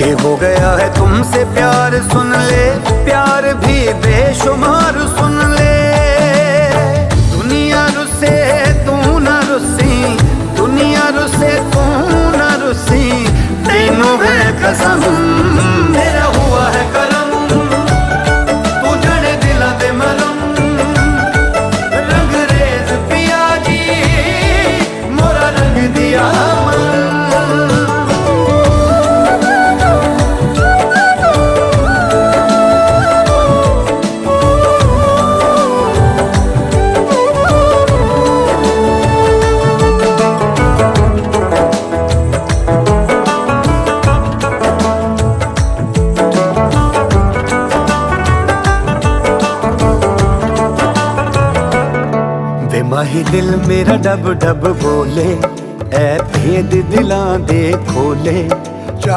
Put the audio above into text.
ये हो गया है तुमसे प्यार, सुन ले प्यार भी बेशुमार, सुन ले। दुनिया रुसे तू न रुसी, दुनिया रुसे तू न रुसी, तीनों है कसम मेरा हुआ है करम, तू जड़े दिला दे मरम, रंगरेज पिया जी मोरा रंग दिया मन। माही दिल मेरा डब डब बोले, ऐ भेद दिलां दे खोले।